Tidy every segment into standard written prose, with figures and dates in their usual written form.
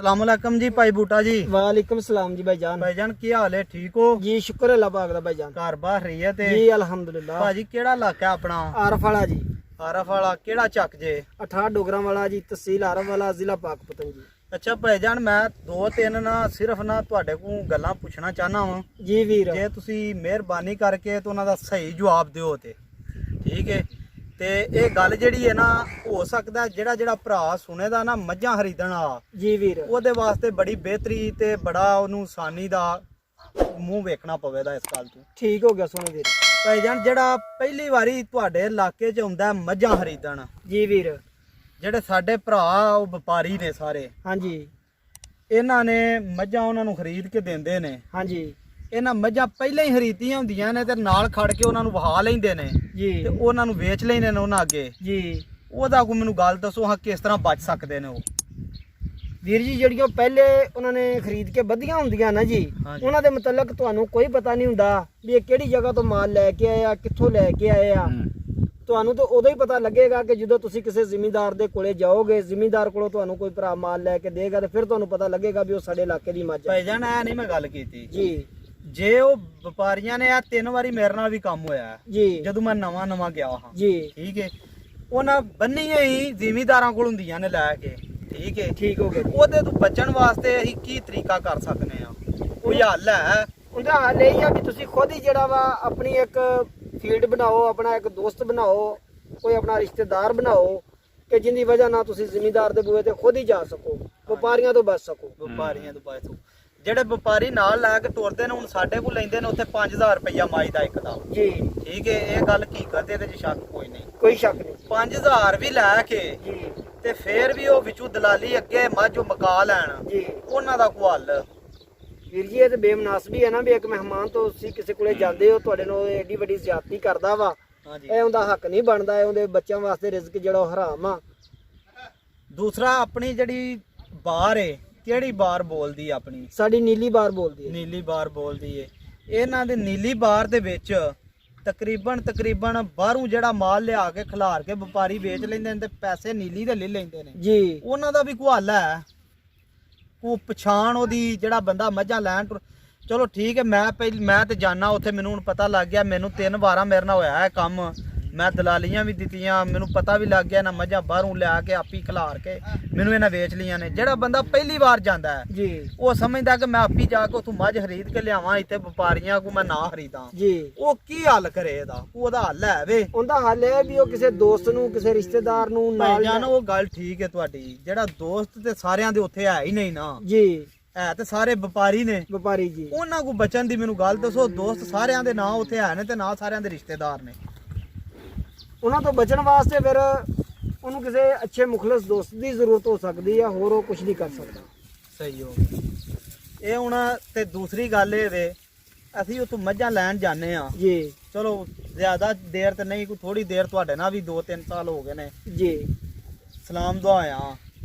सलामुअलैकुम जी भाई बूटा जी। वालेकुम सलाम जी भाईजान। भाईजान की हाल है, ठीक हो जी? शुक्र है अल्लाह पाक दा भाईजान। घर बाहर रही है ते जी अल्हम्दुलिल्लाह। भाजी केड़ा इलाका है अपना? आरफ वाला जी, आरफ वाला केड़ा चक जे? 18 डोगरा वाला जी, तहसील आरफ वाला, जिला पाकपतन जी। अच्छा भाईजान, मैं दो तीन ना सिर्फ ना तुहाडे को गल्लां पुछना चाहना वा। जी वीर। जे तुसी मेहरबानी करके तो उन्हां दा सही जवाब दिओ ते ठीक है। ते ये गल जेहड़ी है ना, हो सकदा जेड़ा जेड़ा भरा सुने दा ना मझां खरीदण वाला, जी वीर। ਉਹਦੇ ਵਾਸਤੇ ਬੜੀ ਬਿਹਤਰੀ ਤੇ ਬੜਾ ਉਹਨੂੰ ਸਾਨੀ ਦਾ ਮੂੰਹ ਵੇਖਣਾ ਪਵੇਗਾ ਇਸ ਗੱਲ ਤੋਂ। ठीक हो गया सोने वीर। ਭਾਈਜਾਨ ਜਿਹੜਾ ਪਹਿਲੀ ਵਾਰੀ ਤੁਹਾਡੇ ਇਲਾਕੇ 'ਚ ਆਉਂਦਾ ਮੱਝਾਂ ਖਰੀਦਣ, जी वीर। ਜਿਹੜੇ ਸਾਡੇ ਭਰਾ ਉਹ ਵਪਾਰੀ ਨੇ ਸਾਰੇ, हाँ जी। ਇਹਨਾਂ ਨੇ ਮੱਝਾਂ ਉਹਨਾਂ ਨੂੰ ਖਰੀਦ ਕੇ ਦਿੰਦੇ ਨੇ। हाँ जी। ਇਹਨਾਂ ਮੱਝਾਂ ਪਹਿਲਾਂ ਹੀ ਖਰੀਦੀਆਂ ਹੁੰਦੀਆਂ ਨੇ ਤੇ ਨਾਲ ਖੜ ਕੇ ਉਹਨਾਂ ਨੂੰ ਵਹਾ ਲੈਂਦੇ ਨੇ जी ਤੇ ਉਹਨਾਂ ਨੂੰ ਵੇਚ ਲੈਂਦੇ ਨੇ ਉਹਨਾਂ ਅੱਗੇ। जी ਉਹਦਾ ਕੋਈ ਮੈਨੂੰ ਗੱਲ ਦੱਸੋ ਹਾਂ ਕਿਸ ਤਰ੍ਹਾਂ ਬਚ ਸਕਦੇ ਨੇ ਉਹ? ਵੀਰ ਜੀ, ਜਿਹੜੀਆਂ ਪਹਿਲੇ ਉਹਨਾਂ ਨੇ ਖਰੀਦ ਕੇ ਵਧੀਆਂ ਹੁੰਦੀਆਂ ਨਾ ਜੀ, ਹਾਂਜੀ। ਉਹਨਾਂ ਦੇ ਮੁਤਲਕ ਤੁਹਾਨੂੰ ਕੋਈ ਪਤਾ ਨਹੀਂ ਹੁੰਦਾ ਵੀ ਇਹ ਕਿਹੜੀ ਜਗ੍ਹਾ ਤੋਂ ਮਾਲ ਲੈ ਕੇ ਆਏ ਆ, ਕਿੱਥੋਂ ਲੈ ਕੇ ਆਏ ਆ। ਤੁਹਾਨੂੰ ਤਾਂ ਉਦੋਂ ਹੀ ਪਤਾ ਲੱਗੇਗਾ ਕਿ ਜਦੋਂ ਤੁਸੀਂ ਕਿਸੇ ਜ਼ਿਮੀਂਦਾਰ ਦੇ ਕੋਲੇ ਜਾਓਗੇ, ਜ਼ਿਮੀਂਦਾਰ ਕੋਲੋਂ ਤੁਹਾਨੂੰ ਕੋਈ ਭਰਾ ਮਾਲ ਲੈ ਕੇ ਦੇਗਾ ਤੇ ਫਿਰ ਤੁਹਾਨੂੰ ਪਤਾ ਲੱਗੇਗਾ ਵੀ ਉਹ ਸਾਡੇ ਇਲਾਕੇ ਦੀ ਮੱਝ ਹੈ। ਭਾਈਜਾਨ ਐ ਨਹੀਂ ਮੈਂ ਗੱਲ ਕੀਤੀ ਜੀ ਜੇ ਉਹ ਵਪਾਰੀਆਂ ਨੇ ਆ 3 ਵਾਰੀ ਮੇਰੇ ਨਾਲ ਵੀ ਕੰਮ ਹੋਇਆ ਜੀ ਜਦੋਂ ਮੈਂ ਨਵਾਂ ਗਿਆ ਹਾਂ। ਜੀ ਠੀਕ ਹੈ, ਉਹਨਾਂ ਬੰਨੀਆਂ ਹੀ ਜ਼ਿਮੀਂਦਾਰਾਂ ਕੋਲ ਹੁੰਦੀਆਂ ਨੇ ਲੈ ਕੇ। ਠੀਕ ਹੈ, ਠੀਕ ਹੋ ਗਿਆ ਜੀ। ਉਹਦੇ ਤੋਂ ਬਚਣ ਵਾਸਤੇ ਅਸੀਂ ਕੀ ਤਰੀਕਾ ਕਰ ਸਕਨੇ ਆ? ਕੋਈ ਹੱਲ ਹੈ? ਉਹਦਾ ਹਾਲ ਇਹ ਆ ਕਿ ਤੁਸੀਂ ਖੁਦ ਹੀ ਜਿਹੜਾ ਵਾ ਆਪਣੀ ਇੱਕ ਫੀਲਡ ਬਣਾਓ, ਆਪਣਾ ਇੱਕ ਦੋਸਤ ਬਣਾਓ, ਕੋਈ ਆਪਣਾ ਰਿਸ਼ਤੇਦਾਰ ਬਣਾਓ ਕਿ ਜਿੰਦੀ ਵਜ੍ਹਾ ਨਾਲ ਤੁਸੀਂ ਜ਼ਿਮੀਂਦਾਰ ਦੇ ਬੂਹੇ ਤੇ ਖੁਦ ਹੀ ਜਾ ਸਕੋ, ਵਪਾਰੀਆਂ ਤੋਂ ਬਚ ਸਕੋ। ਵਪਾਰੀਆਂ ਤੋਂ ਬਚੋ। ਜਿਹੜੇ ਵਪਾਰੀ ਨਾਲ ਲੈ ਕੇ ਤੁਰਦੇ ਨੇ, ਹੁਣ ਸਾਡੇ ਕੋਲ ਲੈਂਦੇ ਨੇ ਉੱਥੇ 5000 ਰੁਪਇਆ ਮਾਈ ਦਾ ਇੱਕ ਦਾ। ਜੀ ਠੀਕ ਹੈ, ਇਹ ਗੱਲ ਹਕੀਕਤ ਇਹਦੇ 'ਚ ਸ਼ੱਕ ਕੋਈ ਨਹੀਂ। ਕੋਈ ਸ਼ੱਕ ਨਹੀਂ। 5000 ਵੀ ਲੈ ਕੇ ਜੀ ਤੇ ਫੇਰ ਵੀ ਉਹ ਵਿੱਚੋਂ ਦਲਾਲੀ ਅੱਗੇ ਮੱਝ ਉਹ ਮਕਾ ਲੈਣ, ਜੀ ਉਹਨਾਂ ਦਾ ਕੋਈ ਹੱਲ? ਵੀਰ ਜੀ, ਇਹ ਤੇ ਬੇਮਨਾਸਬੀ ਹੈ ਨਾ ਵੀ ਇੱਕ ਮਹਿਮਾਨ ਤੋਂ ਤੁਸੀਂ ਕਿਸੇ ਕੋਲੇ ਜਾਂਦੇ ਹੋ, ਤੁਹਾਡੇ ਨਾਲ ਏਡੀ ਵੱਡੀ ਜ਼ਿਆਦਤੀ ਕਰਦਾ ਵਾ। ਹਾਂਜੀ। ਇਹ ਉਹਦਾ ਹੱਕ ਨਹੀਂ ਬਣਦਾ, ਇਹ ਉਹਦੇ ਬੱਚਿਆਂ ਵਾਸਤੇ ਰਿਜ਼ਕ ਜਿਹੜਾ ਉਹ ਹਰਾਮ ਆ। ਦੂਸਰਾ ਆਪਣੀ ਜਿਹੜੀ ਬਾਰ ਏ, ਕਿਹੜੀ ਬਾਰ ਬੋਲਦੀ ਆ ਆਪਣੀ? ਸਾਡੀ ਨੀਲੀ ਬਾਰ ਬੋਲਦੀ ਹੈ। ਨੀਲੀ ਬਾਰ ਬੋਲਦੀ ਏ। ਇਹਨਾਂ ਦੇ ਨੀਲੀ ਬਾਰ ਦੇ ਵਿੱਚ ਤਕਰੀਬਨ ਬਾਹਰੋਂ ਜਿਹੜਾ ਮਾਲ ਲਿਆ ਕੇ ਖਿਲਾਰ ਕੇ ਵਪਾਰੀ ਵੇਚ ਲੈਂਦੇ ਨੇ ਤੇ ਪੈਸੇ ਨੀਲੀ ਦੇ ਲੈ ਲੈਂਦੇ ਨੇ ਜੀ। ਉਹਨਾਂ ਦਾ ਵੀ ਕੋਈ ਹੱਲ ਹੈ? ਕੋਈ ਪਛਾਣ ਉਹਦੀ ਜਿਹੜਾ ਬੰਦਾ ਮੱਝਾਂ ਲੈਣ ਚਲੋ ਠੀਕ ਹੈ, ਮੈਂ ਤੇ ਜਾਣਾ ਉੱਥੇ, ਮੈਨੂੰ ਹੁਣ ਪਤਾ ਲੱਗ ਗਿਆ, ਮੈਨੂੰ 3 ਵਾਰਾਂ ਮੇਰੇ ਨਾਲ ਹੋਇਆ ਹੈ ਕੰਮ, ਮੈਂ ਦਲਾਲੀਆਂ ਵੀ ਦਿੱਤੀਆਂ, ਮੈਨੂੰ ਪਤਾ ਵੀ ਲੱਗ ਗਿਆ ਨਾ ਮੱਝਾਂ ਬਾਹਰੋਂ ਲਿਆ ਕੇ ਆਪੀ ਖਿਲਾਰ ਕੇ ਮੈਨੂੰ ਇਹਨਾਂ ਵੇਚ ਲਈਆਂ ਨੇ। ਜਿਹੜਾ ਬੰਦਾ ਪਹਿਲੀ ਵਾਰ ਜਾਂਦਾ ਹੈ ਜੀ ਉਹ ਸਮਝਦਾ ਕਿ ਮੈਂ ਆਪੀ ਜਾ ਕੇ ਉੱਥੋਂ ਮੱਝ ਖਰੀਦ ਕੇ ਲਿਆਵਾਂ, ਇੱਥੇ ਵਪਾਰੀਆਂ ਕੋ ਮੈਂ ਨਾ ਖਰੀਦਾਂ। ਜੀ ਉਹ ਕੀ ਹੱਲ ਕਰੇ ਇਹਦਾ? ਉਹਦਾ ਹੱਲ ਹੈ ਵੇ? ਉਹਦਾ ਹੱਲ ਹੈ ਵੀ ਉਹ ਕਿਸੇ ਦੋਸਤ ਨੂੰ, ਕਿਸੇ ਰਿਸ਼ਤੇਦਾਰ ਨੂੰ ਨਾਲ ਭਾਈਜਾਨ ਉਹ ਗੱਲ ਠੀਕ ਹੈ ਤੁਹਾਡੀ, ਜਿਹੜਾ ਦੋਸਤ ਤੇ ਸਾਰਿਆਂ ਦੇ ਉੱਥੇ ਹੈ ਹੀ ਨਹੀਂ ਨਾ, ਜੀ ਹੈ ਤੇ ਸਾਰੇ ਵਪਾਰੀ ਨੇ। ਵਪਾਰੀ ਜੀ, ਉਹਨਾਂ ਕੋ ਬਚਣ ਦੀ ਮੈਨੂੰ ਗੱਲ ਦੱਸੋ। ਦੋਸਤ ਸਾਰਿਆਂ ਦੇ ਨਾਂ ਉੱਥੇ ਹੈ ਨੇ ਤੇ ਨਾ ਸਾਰਿਆਂ ਦੇ ਰਿਸ਼ਤੇਦਾਰ ਨੇ। ਉਹਨਾਂ ਤੋਂ ਬਚਣ ਵਾਸਤੇ ਫਿਰ ਉਹਨੂੰ ਕਿਸੇ ਅੱਛੇ ਮੁਖਲਸ ਦੋਸਤ ਦੀ ਜ਼ਰੂਰਤ ਹੋ ਸਕਦੀ ਆ, ਹੋਰ ਉਹ ਕੁਝ ਨਹੀਂ ਕਰ ਸਕਦਾ। ਸਹੀ ਹੋ ਗਿਆ ਇਹ ਹੁਣ। ਤੇ ਦੂਸਰੀ ਗੱਲ ਇਹ ਵੇ, ਅਸੀਂ ਉੱਥੋਂ ਮੱਝਾਂ ਲੈਣ ਜਾਂਦੇ ਆ, ਜੀ ਚਲੋ ਜ਼ਿਆਦਾ ਦੇਰ ਤੇ ਨਹੀਂ, ਕੋਈ ਥੋੜੀ ਦੇਰ, ਤੁਹਾਡੇ ਨਾਲ ਵੀ 2-3 ਸਾਲ ਹੋ ਗਏ ਨੇ, ਜੀ ਸਲਾਮ ਦੁਆਇਆ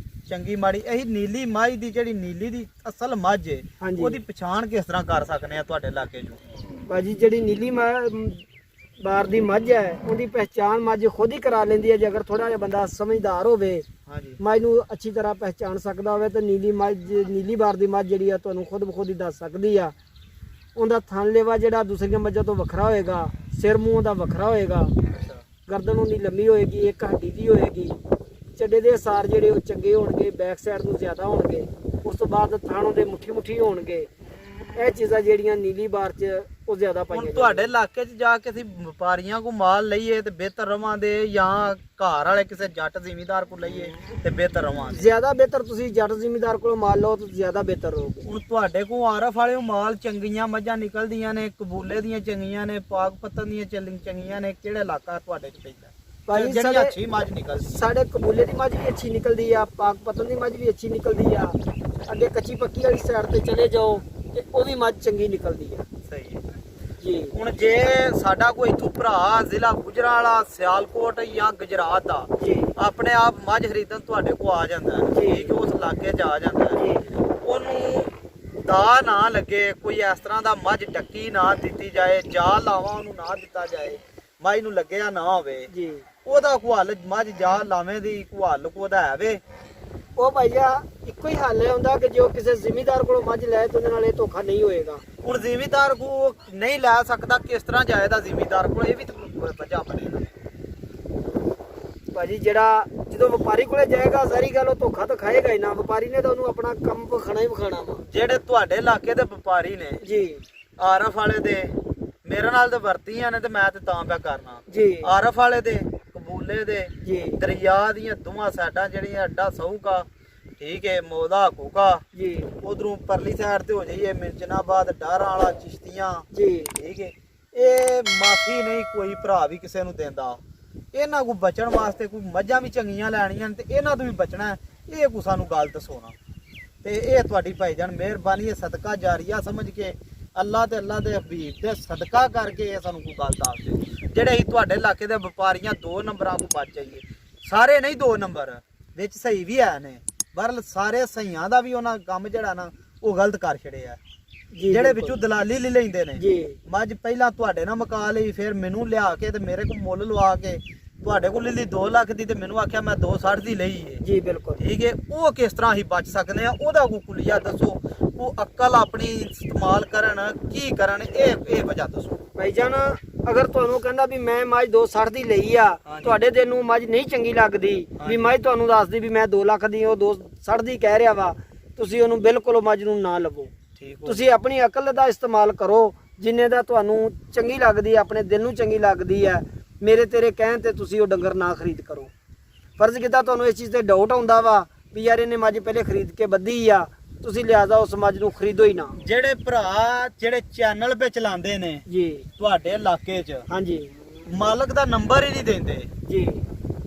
ਚੰਗੀ ਮਾੜੀ। ਇਹੀ ਨੀਲੀ ਮੱਝ ਦੀ, ਜਿਹੜੀ ਨੀਲੀ ਦੀ ਅਸਲ ਮੱਝ ਹੈ, ਹਾਂਜੀ। ਉਹਦੀ ਪਛਾਣ ਕਿਸ ਤਰ੍ਹਾਂ ਕਰ ਸਕਨੇ ਆ ਤੁਹਾਡੇ ਇਲਾਕੇ 'ਚ? ਭਾਜੀ, ਜਿਹੜੀ ਨੀਲੀ ਬਾਰ ਦੀ ਮੱਝ ਹੈ, ਉਹਦੀ ਪਹਿਚਾਣ ਮੱਝ ਖੁਦ ਹੀ ਕਰਾ ਲੈਂਦੀ ਹੈ। ਜੇ ਅਗਰ ਥੋੜਾ ਜਿਹਾ ਬੰਦਾ ਸਮਝਦਾਰ ਹੋਵੇ, ਹਾਂਜੀ। ਮੱਝ ਨੂੰ ਅੱਛੀ ਤਰ੍ਹਾਂ ਪਹਿਚਾਣ ਸਕਦਾ ਹੋਵੇ ਤਾਂ ਨੀਲੀ ਬਾਰ ਦੀ ਮੱਝ ਜਿਹੜੀ ਆ ਤੁਹਾਨੂੰ ਖੁਦ ਬਖੁਦ ਹੀ ਦੱਸ ਸਕਦੀ ਆ। ਉਹਦਾ ਥਣ ਲੇਵਾ ਜਿਹੜਾ ਦੂਸਰੀਆਂ ਮੱਝਾਂ ਤੋਂ ਵੱਖਰਾ ਹੋਏਗਾ, ਸਿਰ ਮੂੰਹ ਦਾ ਵੱਖਰਾ ਹੋਏਗਾ, ਗਰਦਨ ਉਹਦੀ ਲੰਮੀ ਹੋਏਗੀ, ਇੱਕ ਹੱਡੀ ਦੀ ਹੋਏਗੀ, ਚੱਡੇ ਦੇ ਅਸਾਰ ਜਿਹੜੇ ਉਹ ਚੰਗੇ ਹੋਣਗੇ, ਬੈਕ ਸਾਈਡ ਨੂੰ ਜ਼ਿਆਦਾ ਹੋਣਗੇ, ਉਸ ਤੋਂ ਬਾਅਦ ਥਣ ਉਹਦੇ ਮੁੱਠੀ ਹੋਣਗੇ। ਇਹ ਚੀਜ਼ਾਂ ਜਿਹੜੀਆਂ ਨੀਲੀ ਬਾਰ 'ਚ ਉਹ ਜ਼ਿਆਦਾ ਪਾਈਆਂ ਹੁਣ ਤੁਹਾਡੇ ਇਲਾਕੇ 'ਚ ਜਾ ਕੇ ਅਸੀਂ ਵਪਾਰੀਆਂ ਕੋ ਮਾਲ ਲਈਏ ਤੇ ਬਿਹਤਰ ਰਵਾਂਗੇ, ਜਾਂ ਘਰ ਵਾਲੇ ਕਿਸੇ ਜੱਟ ਜ਼ਿਮੀਂਦਾਰ ਕੋ ਲਈਏ ਤੇ ਬਿਹਤਰ ਰਵਾਂਗੇ? ਜ਼ਿਆਦਾ ਬਿਹਤਰ ਤੁਸੀਂ ਜੱਟ ਜ਼ਿਮੀਂਦਾਰ ਕੋਲੋਂ ਮਾਲ ਲਓ ਤਾਂ ਜ਼ਿਆਦਾ ਬਿਹਤਰ ਰਹੋਗੇ। ਹੁਣ ਤੁਹਾਡੇ ਕੋ ਆਰਫ ਵਾਲੇ ਮਾਲ ਚੰਗੀਆਂ ਮੱਝਾਂ ਨਿਕਲਦੀਆਂ ਨੇ, ਕਬੂਲੇ ਦੀਆਂ ਚੰਗੀਆਂ ਨੇ, ਪਾਕਪਤਨ ਦੀਆਂ ਚੰਗੀਆਂ ਨੇ, ਕਿਹੜਾ ਇਲਾਕਾ ਤੁਹਾਡੇ 'ਚ ਪੈਂਦਾ ਭਾਈ? ਜਿਹੜੀ ਅੱਛੀ ਮੱਝ ਨਿਕਲਦੀ? ਸਾਡੇ ਕਬੂਲੇ ਦੀ ਮੱਝ ਵੀ ਅੱਛੀ ਨਿਕਲਦੀ ਆ, ਪਾਕਪਤਨ ਦੀ ਮੱਝ ਵੀ ਅੱਛੀ ਨਿਕਲਦੀ ਆ। ਅੱਗੇ ਕੱਚੀ ਪੱਕੀ ਵਾਲੀ ਸਾਈਡ ਤੇ ਚਲੇ ਜਾਓ ਤੇ ਉਹ ਵੀ ਮੱਝ ਚੰਗੀ ਨਿਕਲਦੀ ਆ। ਸਹੀ ਹੈ ਜੀ। ਹੁਣ ਜੇ ਸਾਡਾ ਕੋਈ ਇੱਥੋਂ ਭਰਾ ਜ਼ਿਲ੍ਹਾ ਗੁਜਰਾਂਵਾਲਾ, ਸਿਆਲਕੋਟ ਜਾਂ ਗੁਜਰਾਤ ਦਾ ਜੀ ਆਪਣੇ ਆਪ ਮੱਝ ਖਰੀਦਣ ਤੁਹਾਡੇ ਕੋਲ ਆ ਜਾਂਦਾ ਹੈ, ਜੀ। ਠੀਕ ਹੈ, ਉਸ ਇਲਾਕੇ 'ਚ ਆ ਜਾਂਦਾ ਹੈ, ਜੀ ਉਹਨੂੰ ਦਾ ਨਾ ਲੱਗੇ, ਕੋਈ ਇਸ ਤਰ੍ਹਾਂ ਦਾ ਮੱਝ ਟੱਕੀ ਨਾ ਦਿੱਤੀ ਜਾਏ, ਜਾ ਲਾਵਾ ਉਹਨੂੰ ਨਾ ਦਿੱਤਾ ਜਾਏ, ਮੱਝ ਨੂੰ ਲੱਗਿਆ ਨਾ ਹੋਵੇ, ਜੀ ਉਹਦਾ ਕੋਈ ਹੱਲ? ਮੱਝ ਜਾ ਲਾਵੇਂ ਦੀ ਕੋਈ ਹੱਲ ਉਹਦਾ ਹੈ ਵੇ? ਉਹ ਭਾਈਆ ਇੱਕੋ ਹੀ ਹੱਲ ਹੁੰਦਾ ਕਿ ਜੋ ਕਿਸੇ ਜ਼ਿਮੀਂਦਾਰ ਕੋਲੋਂ ਮੱਝ ਲੈ ਤੇ ਉਹਦੇ ਨਾਲ ਇਹ ਧੋਖਾ ਨਹੀਂ ਹੋਏਗਾ। ਹੁਣ ਜ਼ਿਮੀਂਦਾਰ ਕੋ ਨਹੀਂ ਲੈ ਸਕਦਾ, ਕਿਸ ਤਰ੍ਹਾਂ ਜਾਏਦਾ ਜ਼ਿਮੀਂਦਾਰ ਕੋਲ, ਇਹ ਵੀ ਤਾਂ ਵਜ੍ਹਾ ਬਣੇਗਾ ਭਾਜੀ। ਜਿਹੜਾ ਜਦੋਂ ਵਪਾਰੀ ਕੋਲੇ ਜਾਏਗਾ ਸਾਰੀ ਗੱਲ ਉਹ ਧੋਖਾ ਤਾਂ ਖਾਏਗਾ ਹੀ ਨਾ, ਵਪਾਰੀ ਨੇ ਤਾਂ ਉਹਨੂੰ ਆਪਣਾ ਕੰਮ ਵਿਖਾਣਾ ਹੀ ਵਿਖਾਣਾ ਵਾ। ਜਿਹੜੇ ਤੁਹਾਡੇ ਇਲਾਕੇ ਦੇ ਵਪਾਰੀ ਨੇ ਜੀ ਆਰਫ ਵਾਲੇ ਦੇ, ਮੇਰੇ ਨਾਲ ਤੇ ਵਰਤੀਆਂ ਨੇ ਤੇ ਮੈਂ ਤੇ ਤਾਂ ਪਿਆ ਕਰਨਾ ਜੀ, ਆਰਫ ਵਾਲੇ ਦੇ, ਕਬੂਲੇ ਦੇ, ਜੀ ਦਰਿਆ ਦੀਆਂ ਦੋਵਾਂ ਸਾਈਡਾਂ ਜਿਹੜੀਆਂ ਅੱਡਾ ਸਹੂਕਾ, ਠੀਕ ਹੈ, ਮੋਦਾ ਕੋਕਾ, ਜੀ ਉਧਰੋਂ ਪਰਲੀ ਸਾਈਡ ਤੇ ਹੋ ਜਾਈਏ ਮਿਰਜਨਾਬਾਦ, ਡਾਰਾਂ ਵਾਲਾ, ਚਿਸ਼ਤੀਆਂ, ਜੀ ਠੀਕ ਹੈ। ਇਹ ਮਾਫੀ ਨਹੀਂ ਕੋਈ ਭਰਾ ਵੀ ਕਿਸੇ ਨੂੰ ਦਿੰਦਾ। ਇਹਨਾਂ ਕੋ ਬਚਣ ਵਾਸਤੇ ਕੋਈ ਮੱਝਾਂ ਵੀ ਚੰਗੀਆਂ ਲੈਣੀਆਂ ਤੇ ਇਹਨਾਂ ਤੋਂ ਵੀ ਬਚਣਾ, ਇਹ ਕੋ ਸਾਨੂੰ ਗੱਲ ਦੱਸੋਣਾ। ਤੇ ਇਹ ਤੁਹਾਡੀ ਭਾਈਜਾਨ ਮਿਹਰਬਾਨੀ ਹੈ, ਸਦਕਾ ਜਾਰੀਆ ਸਮਝ ਕੇ ਅੱਲਾ ਤੇ ਅੱਲਾ ਦੇ ਹਬੀਬ ਦੇ ਸਦਕਾ ਕਰਕੇ ਇਹ ਸਾਨੂੰ ਕੋਈ ਗੱਲ ਦੱਸ ਦਿਓ। ਜਿਹੜੇ ਹੀ ਤੁਹਾਡੇ ਇਲਾਕੇ ਦੇ ਵਪਾਰੀਆਂ 2 ਨੰਬਰਾਂ ਤੋਂ ਬਚ ਜਾਈਏ, ਸਾਰੇ ਨਹੀਂ 2 ਨੰਬਰ ਵਿੱਚ ਸਹੀ ਵੀ ਹੈ ਨੇ, ਪਰ ਸਾਰੇ ਸਹੀਆਂ ਦਾ ਵੀ ਉਹਨਾਂ ਕੰਮ ਜਿਹੜਾ ਨਾ ਉਹ ਗਲਤ ਕਰ ਛੜਿਆ। ਜਿਹੜੇ ਵਿੱਚੋਂ ਦਲਾਲੀ ਲੈ ਲੈਂਦੇ ਨੇ ਜੀ, ਮੱਝ ਪਹਿਲਾਂ ਤੁਹਾਡੇ ਨਾਲ ਮੁਕਾ ਲਈ, ਫਿਰ ਮੈਨੂੰ ਲਿਆ ਕੇ ਤੇ ਮੇਰੇ ਕੋਲ ਮੁੱਲ ਲਵਾ ਕੇ ਤੁਹਾਡੇ ਕੋਲ ਲੈ ਲਈ 2 ਲੱਖ ਦੀ ਤੇ ਮੈਨੂੰ ਆਖਿਆ ਮੈਂ 2.60 ਦੀ ਲਈ ਏ। ਜੀ ਬਿਲਕੁਲ ਠੀਕ ਹੈ। ਉਹ ਕਿਸ ਤਰ੍ਹਾਂ ਹੀ ਬਚ ਸਕਦੇ ਆ, ਉਹਦਾ ਕੋਈ ਕੁਲੀਆ ਦੱਸੋ, ਉਹ ਅਕਲ ਆਪਣੀ ਇਸਤੇਮਾਲ ਕਰਨ, ਕੀ ਕਰਨ, ਇਹ ਵਜ੍ਹਾ ਦੱਸੋ ਭਾਈਜਾਨ। ਅਗਰ ਤੁਹਾਨੂੰ ਕਹਿੰਦਾ ਵੀ ਮੈਂ ਮੱਝ 2.60 ਦੀ ਲਈ ਆ, ਤੁਹਾਡੇ ਦਿਲ ਨੂੰ ਮੱਝ ਨਹੀਂ ਚੰਗੀ ਲੱਗਦੀ, ਵੀ ਮੱਝ ਤੁਹਾਨੂੰ ਦੱਸਦੀ ਵੀ ਮੈਂ 2 ਲੱਖ ਦੀ ਉਹ 2.60 ਦੀ ਕਹਿ ਰਿਹਾ ਵਾ, ਤੁਸੀਂ ਉਹਨੂੰ ਬਿਲਕੁਲ ਉਹ ਮੱਝ ਨੂੰ ਨਾ ਲਵੋ। ਤੁਸੀਂ ਆਪਣੀ ਅਕਲ ਦਾ ਇਸਤੇਮਾਲ ਕਰੋ, ਜਿੰਨੇ ਦਾ ਤੁਹਾਨੂੰ ਚੰਗੀ ਲੱਗਦੀ ਹੈ, ਆਪਣੇ ਦਿਲ ਨੂੰ ਚੰਗੀ ਲੱਗਦੀ ਹੈ। ਮੇਰੇ ਤੇਰੇ ਕਹਿਣ ਤੇ ਤੁਸੀਂ ਉਹ ਡੰਗਰ ਨਾ ਖਰੀਦ ਕਰੋ। ਫਰਜ਼ ਕੀਤਾ ਤੁਹਾਨੂੰ ਇਸ ਚੀਜ਼ ਤੇ ਡਾਊਟ ਆਉਂਦਾ ਵਾ ਵੀ ਯਾਰ ਇਹਨੇ ਮੱਝ ਪਹਿਲੇ ਖਰੀਦ ਕੇ ਬੱਧੀ ਆ, ਤੁਸੀਂ ਲਿਆਜ਼ਾ ਉਸ ਮੱਝ ਨੂੰ ਖਰੀਦੋ ਹੀ ਨਾ। ਜਿਹੜੇ ਭਰਾ ਜਿਹੜੇ ਚੈਨਲ 'ਤੇ ਚਲਾਉਂਦੇ ਨੇ ਜੀ ਤੁਹਾਡੇ ਇਲਾਕੇ 'ਚ, ਹਾਂਜੀ, ਮਾਲਕ ਦਾ ਨੰਬਰ ਹੀ ਨਹੀਂ ਦਿੰਦੇ, ਜੀ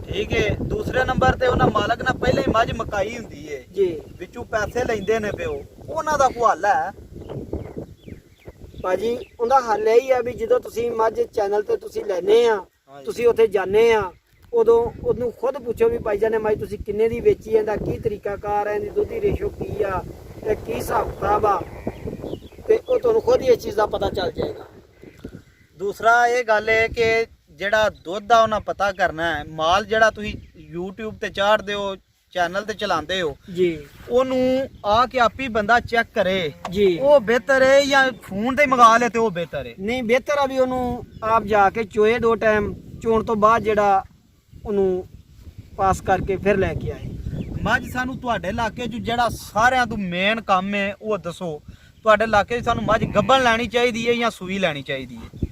ਠੀਕ ਹੈ। ਦੂਸਰੇ ਨੰਬਰ ਤੇ ਉਹਨਾਂ ਮਾਲਕ ਨਾਲ ਪਹਿਲਾਂ ਹੀ ਮੱਝ ਮਕਾਈ ਹੁੰਦੀ ਏ, ਜੀ ਵਿੱਚੋਂ ਪੈਸੇ ਲੈਂਦੇ ਨੇ ਪਿਓ, ਉਹਨਾਂ ਦਾ ਕੋਈ ਹੱਲ ਹੈ ਭਾਜੀ? ਉਹਦਾ ਹੱਲ ਇਹ ਹੀ ਆ ਵੀ ਜਦੋਂ ਤੁਸੀਂ ਮੱਝ ਚੈਨਲ ਤੇ ਤੁਸੀਂ ਲੈਨੇ ਆ, ਤੁਸੀਂ ਉੱਥੇ ਜਾਂਦੇ ਆ, ਉਦੋਂ ਉਹਨੂੰ ਖੁਦ ਪੁੱਛੋ ਵੀ ਭਾਈ ਜਾਨ ਮੱਝ ਤੁਸੀਂ ਕਿੰਨੇ ਦੀ ਵੇਚੀ, ਇਹਦਾ ਕੀ ਤਰੀਕਾ ਕਾਰ ਹੈ, ਇਹਦੀ ਦੁੱਧ ਦੀ ਰੇਸ਼ੋ ਕੀ ਆ, ਇਹ ਕੀ ਹਿਸਾਬ ਕਿਤਾਬ ਆ, ਤੇ ਉਹ ਤੁਹਾਨੂੰ ਖੁਦ ਹੀ ਇਸ ਚੀਜ਼ ਦਾ ਪਤਾ ਚੱਲ ਜਾਏਗਾ। ਦੂਸਰਾ ਇਹ ਗੱਲ ਹੈ ਕਿ ਜਿਹੜਾ ਦੁੱਧ ਆ ਉਹਨਾਂ ਪਤਾ ਕਰਨਾ ਹੈ, ਮਾਲ ਜਿਹੜਾ ਤੁਸੀਂ YouTube ਤੇ ਚਾੜਦੇ ਹੋ, ਚੈਨਲ ਤੇ ਚਲਾਉਂਦੇ ਹੋ ਜੀ, ਉਹਨੂੰ ਆ ਕੇ ਆਪੀ ਬੰਦਾ ਚੈੱਕ ਕਰੇ ਜੀ, ਉਹ ਬਿਹਤਰ ਹੈ ਜਾਂ ਫੋਨ ਤੇ ਮੰਗਾ ਲੇ ਤੇ ਉਹ ਬਿਹਤਰ ਹੈ? ਨਹੀਂ, ਬਿਹਤਰ ਆ ਵੀ ਉਹਨੂੰ ਆਪ ਜਾ ਕੇ ਚੋਏ 2 ਟਾਈਮ, ਚੋਣ ਤੋਂ ਬਾਅਦ ਜਿਹੜਾ ਉਹਨੂੰ ਪਾਸ ਕਰਕੇ ਫਿਰ ਲੈ ਕੇ ਆਏ। ਮੱਝ ਸਾਨੂੰ ਤੁਹਾਡੇ ਇਲਾਕੇ 'ਚ ਜਿਹੜਾ ਸਾਰਿਆਂ ਤੋਂ ਮੇਨ ਕੰਮ ਹੈ ਉਹ ਦੱਸੋ, ਤੁਹਾਡੇ ਇਲਾਕੇ 'ਚ ਸਾਨੂੰ ਮੱਝ ਗੱਭਣ ਲੈਣੀ ਚਾਹੀਦੀ ਹੈ ਜਾਂ ਸੂਈ ਲੈਣੀ ਚਾਹੀਦੀ ਹੈ?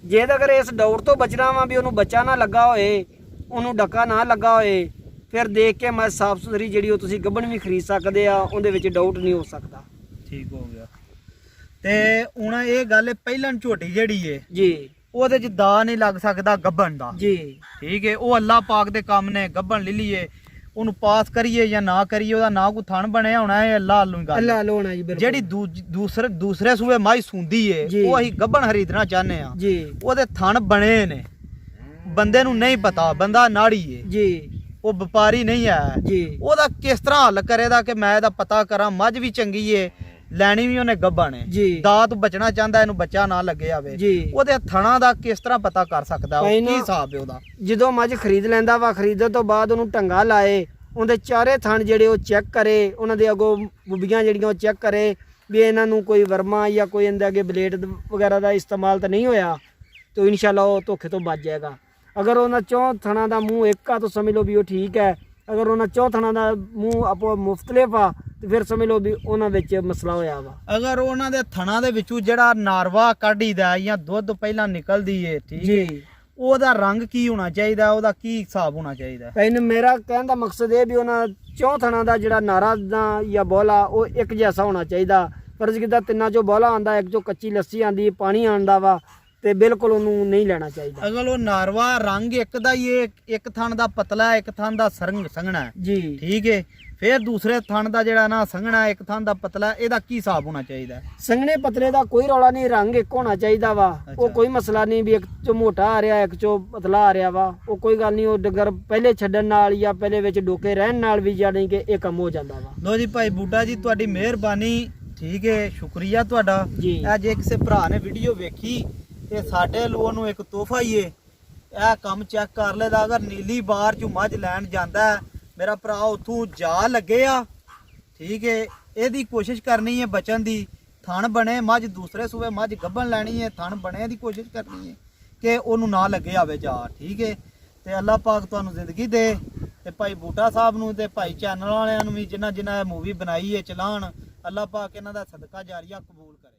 ਜੇ ਤਾਂ ਅਗਰ ਇਸ ਡਾਊਟ ਤੋਂ ਬਚਣਾ ਵਾ ਵੀ ਉਹਨੂੰ ਬੱਚਾ ਨਾ ਲੱਗਾ ਹੋਏ, ਉਹਨੂੰ ਡੱਕਾ ਨਾ ਲੱਗਾ ਹੋਏ, ਫਿਰ ਦੇਖ ਕੇ ਮੱਝ ਸਾਫ ਸੁਥਰੀ ਜਿਹੜੀ ਉਹ ਤੁਸੀਂ ਗੱਭਣ ਵੀ ਖਰੀਦ ਸਕਦੇ ਆ, ਉਹਦੇ ਵਿੱਚ ਡਾਊਟ ਨਹੀਂ ਹੋ ਸਕਦਾ। ਠੀਕ ਹੋ ਗਿਆ। ਤੇ ਹੁਣ ਇਹ ਗੱਲ ਪਹਿਲਾਂ ਝੋਟੀ ਜਿਹੜੀ ਏ ਜੀ, ਉਹਦੇ 'ਚ ਦਾ ਨਹੀਂ ਲੱਗ ਸਕਦਾ ਗੱਭਣ ਦਾ, ਜੀ, ਠੀਕ ਹੈ। ਉਹ ਅੱਲਾਹ ਪਾਕ ਦੇ ਕੰਮ ਨੇ, ਗੱਭਣ ਲੈ ਲਈਏ, ਉਹਨੂੰ ਪਾਸ ਕਰੀਏ ਜਾਂ ਨਾ ਕਰੀਏ, ਉਹਦਾ ਨਾ ਕੋਈ ਥਣ ਬਣਿਆ ਹੋਣਾ ਹੈ, ਅੱਲਾਹ ਵੱਲੋਂ ਗੱਲ। ਅੱਲਾਹ ਲੋਣਾ ਜੀ, ਬਿਲਕੁਲ। ਜਿਹੜੀ ਦੂਸਰੇ ਸੂਏ ਮੱਝ ਸੁੰਦੀ ਏ, ਉਹ ਅਸੀਂ ਗੱਭਣ ਖਰੀਦਣਾ ਚਾਹੁੰਦੇ ਆ ਜੀ, ਉਹਦੇ ਥਣ ਬਣੇ ਨੇ, ਬੰਦੇ ਨੂੰ ਨਹੀਂ ਪਤਾ, ਬੰਦਾ ਨਾੜੀ ਏ ਜੀ, ਉਹ ਵਪਾਰੀ ਨਹੀਂ ਹੈ ਜੀ, ਉਹਦਾ ਕਿਸ ਤਰ੍ਹਾਂ ਹੱਲ ਕਰੇਦਾ ਕਿ ਮੈਂ ਇਹਦਾ ਪਤਾ ਕਰਾਂ, ਮੱਝ ਵੀ ਚੰਗੀ ਏ, ਲੈਣੀ ਵੀ ਉਹਨੇ ਗੱਭਣ ਏ, ਦਾ ਤੋਂ ਬਚਣਾ ਚਾਹੁੰਦਾ, ਇਹਨੂੰ ਬੱਚਾ ਨਾ ਲੱਗੇ ਆਵੇ, ਉਹਦੇ ਥਣਾ ਦਾ ਕਿਸ ਤਰ੍ਹਾਂ ਪਤਾ ਕਰ ਸਕਦਾ, ਉਹ ਕੀ ਹਿਸਾਬ ਹੈ ਉਹਦਾ? ਜਦੋਂ ਮੱਝ ਖਰੀਦ ਲੈਂਦਾ ਵਾ, ਖਰੀਦਣ ਤੋਂ ਬਾਅਦ ਉਹਨੂੰ ਟੰਗਾ ਲਾਏ, ਉਹਦੇ ਚਾਰੇ ਥਣ ਜਿਹੜੇ ਉਹ ਚੈੱਕ ਕਰੇ, ਉਹਨਾਂ ਦੇ ਅੱਗੋਂ ਬੁੱਬੀਆਂ ਜਿਹੜੀਆਂ ਉਹ ਚੈੱਕ ਕਰੇ ਵੀ ਇਹਨਾਂ ਨੂੰ ਕੋਈ ਵਰਮਾ ਜਾਂ ਕੋਈ ਇਹਦੇ ਅੱਗੇ ਬਲੇਡ ਵਗੈਰਾ ਦਾ ਇਸਤੇਮਾਲ ਤਾਂ ਨਹੀਂ ਹੋਇਆ, ਤਾਂ ਇਨਸ਼ਾਅੱਲਾ ਉਹ ਧੋਖੇ ਤੋਂ ਬਚ ਜਾਏਗਾ। ਅਗਰ ਉਹਨਾਂ 4 ਥਣਾ ਦਾ ਮੂੰਹ ਇੱਕ ਆ ਤਾਂ ਸਮਝ ਲਓ ਵੀ ਉਹ ਠੀਕ ਹੈ, ਅਗਰ ਉਹਨਾਂ 4 ਥਣਾ ਦਾ ਮੂੰਹ ਆਪੋ ਮੁਖਤਲਿਫ ਆ ਤੇ ਫਿਰ ਸਮਝ ਲਓ ਵੀ ਉਹਨਾਂ ਵਿੱਚ ਮਸਲਾ ਹੋਇਆ ਵਾ। ਅਗਰ ਉਹਨਾਂ ਦੇ ਥਣਾ ਦੇ ਵਿੱਚੋਂ ਜਿਹੜਾ ਨਾਰਵਾ ਕੱਢੀਦਾ ਜਾਂ ਦੁੱਧ ਪਹਿਲਾਂ ਨਿਕਲਦੀ ਏ, ਠੀਕ ਹੈ, ਉਹਦਾ ਰੰਗ ਕੀ ਹੋਣਾ ਚਾਹੀਦਾ, ਉਹਦਾ ਕੀ ਹਿਸਾਬ ਹੋਣਾ ਚਾਹੀਦਾ? ਇਹਨੂੰ ਮੇਰਾ ਕਹਿਣ ਦਾ ਮਕਸਦ ਇਹ ਵੀ ਉਹਨਾਂ 4 ਥਣਾ ਦਾ ਜਿਹੜਾ ਨਾਰਾ ਦਾ ਜਾਂ ਬੋਲਾ ਉਹ ਇੱਕ ਜੈਸਾ ਹੋਣਾ ਚਾਹੀਦਾ। ਫਰਜ਼ ਕੀਤਾ 3 ਚੋਂ ਬੋਲਾ ਆਂਦਾ, ਇੱਕ ਚੋਂ ਕੱਚੀ ਲੱਸੀ ਆਂਦੀ, ਪਾਣੀ ਆਂਦਾ ਵਾ, ਤੇ ਬਿਲਕੁਲ ਉਹਨੂੰ ਨਹੀਂ ਲੈਣਾ ਚਾਹੀਦਾ। ਅਗਰ ਉਹ ਨਾਰਵਾ ਰੰਗ ਇੱਕ ਦਾ ਹੀ ਇੱਕ ਥਣ ਦਾ ਪਤਲਾ, ਇੱਕ ਥਣ ਦਾ ਸੰਘਣਾ ਜੀ, ਠੀਕ ਹੈ, ਫਿਰ ਦੂਸਰੇ ਥਣ ਦਾ ਜਿਹੜਾ ਨਾ ਸੰਘਣਾ, ਇੱਕ ਥਣ ਦਾ ਪਤਲਾ, ਇਹਦਾ ਕੀ ਹਿਸਾਬ ਹੋਣਾ ਚਾਹੀਦਾ? ਸੰਘਣੇ ਪਤਲੇ ਦਾ ਕੋਈ ਰੌਲਾ ਨਹੀਂ, ਰੰਗ ਇੱਕ ਹੋਣਾ ਚਾਹੀਦਾ ਵਾ, ਉਹ ਕੋਈ ਮਸਲਾ ਨਹੀਂ ਵੀ ਇੱਕ ਚੋਂ ਮੋਟਾ ਆ ਰਿਹਾ, ਇੱਕ ਚੋਂ ਪਤਲਾ ਆ ਰਿਹਾ ਵਾ, ਉਹ ਕੋਈ ਗੱਲ ਨਹੀਂ। ਉਹ ਡੰਗਰ ਪਹਿਲੇ ਛੱਡਣ ਨਾਲ ਜਾਂ ਪਹਿਲੇ ਵਿੱਚ ਡੋਕੇ ਰਹਿਣ ਨਾਲ ਵੀ ਜਾਣੀ ਕਿ ਇਹ ਕੰਮ ਹੋ ਜਾਂਦਾ ਵਾ। ਲੋ ਜੀ ਭਾਈ ਬੂਟਾ ਜੀ, ਤੁਹਾਡੀ ਮਿਹਰਬਾਨੀ, ਠੀਕ ਹੈ, ਸ਼ੁਕਰੀਆ ਤੁਹਾਡਾ। ਅੱਜ ਜੇ ਕਿਸੇ ਭਰਾ ਨੇ ਵੀਡੀਓ ਵੇਖੀ ਤੇ ਸਾਡੇ ਲੋ ਨੂੰ ਇੱਕ ਤੋਹਫਾ ਹੀ ਏ, ਇਹ ਕੰਮ ਚੈੱਕ ਕਰ ਲੈਦਾ। ਅਗਰ ਨੀਲੀ ਬਾਰ ਚੋਂ ਮੱਝ ਲੈਣ ਜਾਂਦਾ, ਮੇਰਾ ਭਰਾ ਉੱਥੋਂ ਜਾ ਲੱਗੇ ਆ, ਠੀਕ ਹੈ। ਇਹਦੀ ਕੋਸ਼ਿਸ਼ ਕਰਨੀ ਹੈ ਬਚਣ ਦੀ, ਥਣ ਬਣੇ ਮੱਝ ਦੂਸਰੇ ਸੂਬੇ ਮੱਝ ਗੱਭਣ ਲੈਣੀ ਹੈ, ਥਣ ਬਣੇ ਦੀ ਕੋਸ਼ਿਸ਼ ਕਰਨੀ ਹੈ ਕਿ ਉਹਨੂੰ ਨਾ ਲੱਗੇ ਆਵੇ ਜਾ, ਠੀਕ ਹੈ। ਤੇ ਅੱਲਾਹ ਪਾਕ ਤੁਹਾਨੂੰ ਜ਼ਿੰਦਗੀ ਦੇ, ਤੇ ਭਾਈ ਬੂਟਾ ਸਾਹਿਬ ਨੂੰ ਤੇ ਭਾਈ ਚੈਨਲ ਵਾਲਿਆਂ ਨੂੰ ਵੀ ਜਿਨ੍ਹਾਂ ਜਿਨ੍ਹਾਂ ਇਹ ਮੂਵੀ ਬਣਾਈ ਹੈ ਚਲਾਣ, ਅੱਲਾਹ ਪਾਕ ਇਹਨਾਂ ਦਾ ਸਦਕਾ ਜਾਰੀਆ ਕਬੂਲ ਕਰੇ।